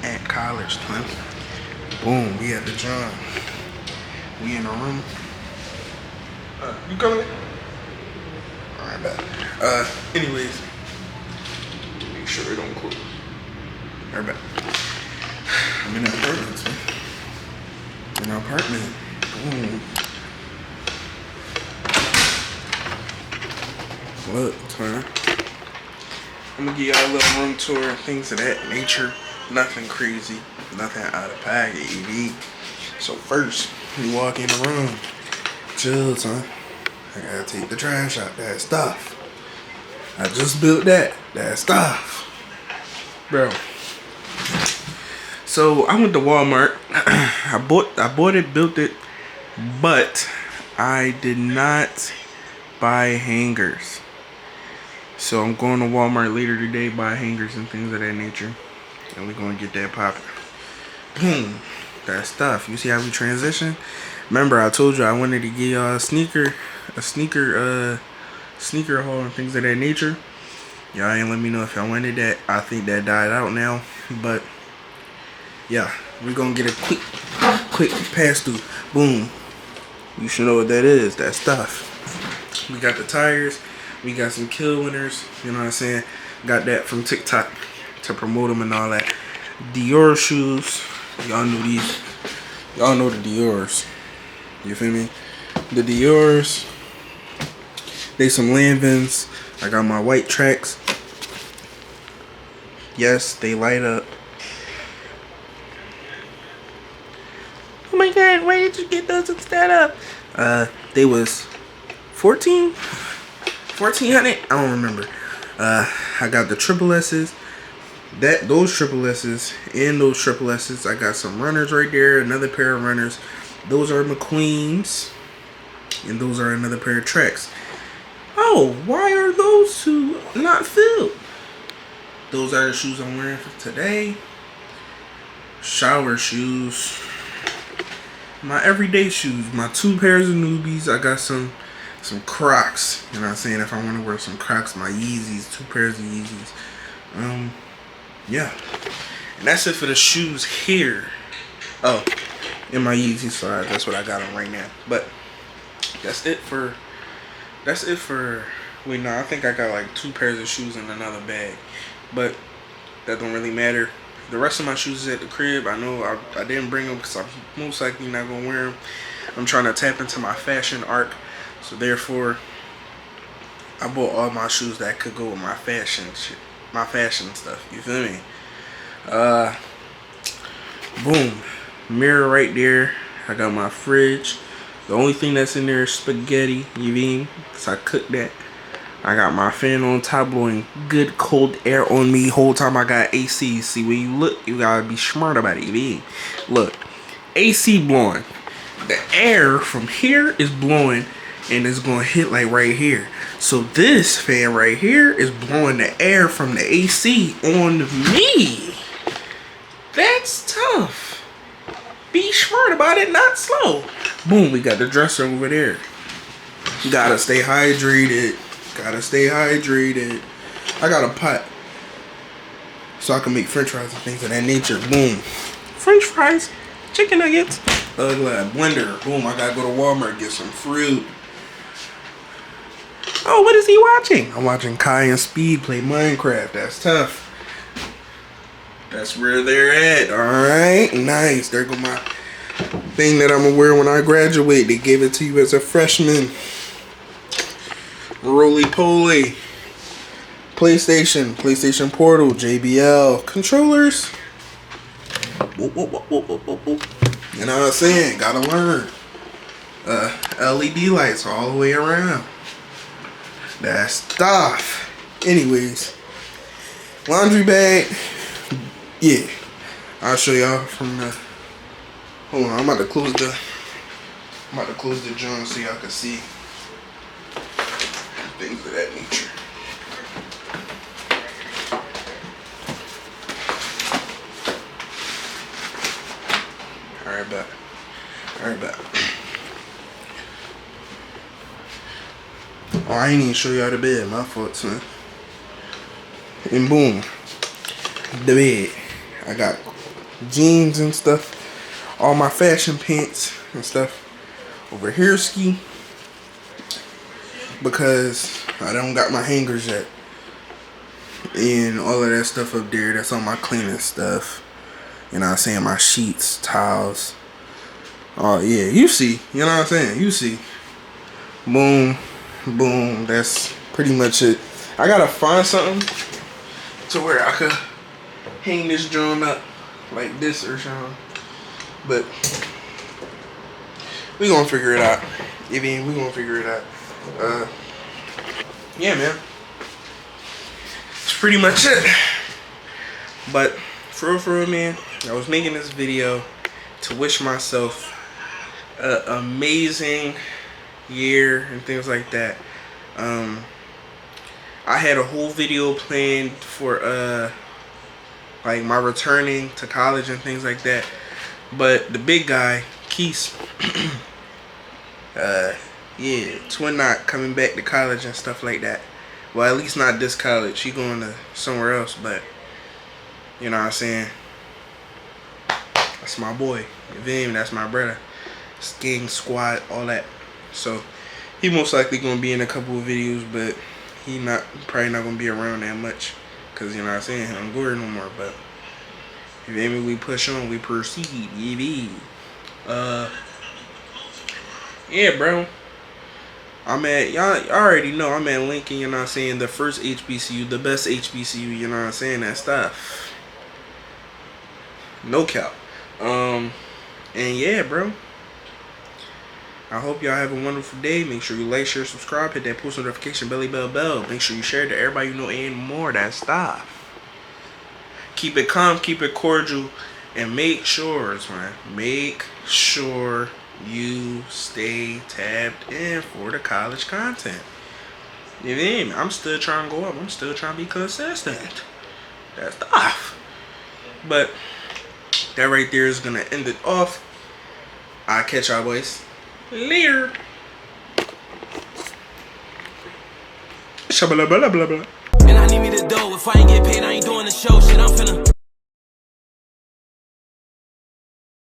at college, man. Boom, we at the John. We in the room. You coming? Alright, bad. Anyways. Make sure it don't close. Alright, bad. I'm in an apartment, man. In an apartment. Boom. Look, man. I'm gonna give y'all a little room tour and things of that nature. Nothing crazy, nothing out of pocket, EV. So first, we walk in the room. Chill, son. I gotta take the trash out. That stuff. I just built that. That stuff. Bro. So I went to Walmart. I bought it, built it, but I did not buy hangers. So I'm going to Walmart later today, buy hangers and things of that nature. And we're going to get that popping. Boom. That stuff. You see how we transition? Remember, I told you I wanted to give y'all a sneaker haul and things of that nature. Y'all ain't let me know if y'all wanted that. I think that died out now. But, yeah. We're going to get a quick pass through. Boom. You should know what that is. That stuff. We got the tires. We got some kill winners, you know what I'm saying? Got that from TikTok to promote them and all that. Dior shoes. Y'all know these. Y'all know the Diors. You feel me? The Diors. They some Lanvins. I got my white tracks. Yes, they light up. Oh my god, why did you get those instead of? They was 1400. I don't remember. I got the triple S's. Those triple S's and those triple S's. I got some runners right there. Another pair of runners. Those are McQueen's. And those are another pair of tracks. Oh, why are those two not filled? Those are the shoes I'm wearing for today. Shower shoes. My everyday shoes. My 2 pairs of newbies. I got some Crocs, you know what I'm saying? If I want to wear some Crocs, my Yeezys, 2 pairs of Yeezys. Yeah. And that's it for the shoes here. Oh, in my Yeezy size. That's what I got on right now. But that's it for wait, no, I think I got like 2 pairs of shoes in another bag. But that don't really matter. The rest of my shoes is at the crib. I know I didn't bring them because I'm most likely not going to wear them. I'm trying to tap into my fashion arc. So therefore, I bought all my shoes that could go with my fashion shit, my fashion stuff. You feel me? Boom, mirror right there. I got my fridge. The only thing that's in there is spaghetti. You mean? Cause I cooked that. I got my fan on top blowing good cold air on me. Whole time I got AC. See, when you look, you gotta be smart about it. You mean? Look, AC blowing. The air from here is blowing. And it's gonna hit like right here. So this fan right here is blowing the air from the AC on me. That's tough. Be smart about it, not slow. Boom, we got the dresser over there. Gotta stay hydrated. Gotta stay hydrated. I got a pot so I can make french fries and things of that nature. Boom. French fries, chicken nuggets. Blender. Boom, I gotta go to Walmart and get some fruit. Oh, what is he watching? I'm watching Kai and Speed play Minecraft. That's tough. That's where they're at. Alright, nice. There go my thing that I'm gonna wear when I graduate. They gave it to you as a freshman. Roly-poly. PlayStation Portal, JBL. Controllers. Whoop, whoop, whoop, whoop, whoop, whoop. You know what I'm saying? Gotta learn. LED lights all the way around. That stuff. Anyways, laundry bag. Yeah, I'll show y'all from the. Hold on, I'm about to close the joint so y'all can see things of that nature. Alright, back. Oh, I ain't even show y'all the bed. My fault, son. And boom, the bed. I got jeans and stuff. All my fashion pants and stuff over here ski. Because I don't got my hangers yet. And all of that stuff up there, that's on my cleaning stuff. You know what I'm saying? My sheets, towels. Oh yeah, you see. You know what I'm saying? You see. Boom. Boom. That's pretty much it. I gotta find something to where I could hang this joint up like this or something. But we gonna figure it out. We gonna figure it out. Yeah, man. That's pretty much it. But for real, man, I was making this video to wish myself an amazing year and things like that. I had a whole video planned for like my returning to college and things like that. But the big guy, Keith, yeah, twin not coming back to college and stuff like that. Well, at least not this college. He going to somewhere else, but you know what I'm saying? That's my boy. You feel me? That's my brother. Gang squad, all that. So he most likely gonna be in a couple of videos, but he probably not gonna be around that much. Cause you know what I'm saying? He don't go here no more. But you feel me? We push on, we proceed. Yeah, bro. I'm at, y'all already know I'm at Lincoln, you know what I'm saying, the first HBCU, the best HBCU, you know what I'm saying, that stuff. No cap. And yeah, bro. I hope y'all have a wonderful day. Make sure you like, share, subscribe, hit that post notification, bell. Make sure you share it to everybody you know and more, that stuff. Keep it calm, keep it cordial, and make sure, man, make sure you stay tapped in for the college content. You know, I'm still trying to go up. I'm still trying to be consistent. That's tough. But that right there is gonna end it off. I'll catch y'all boys later. Shabba blah blah blah blah. And I need me to do. If I ain't get paid, I ain't doing the show. Shit, I'm finna.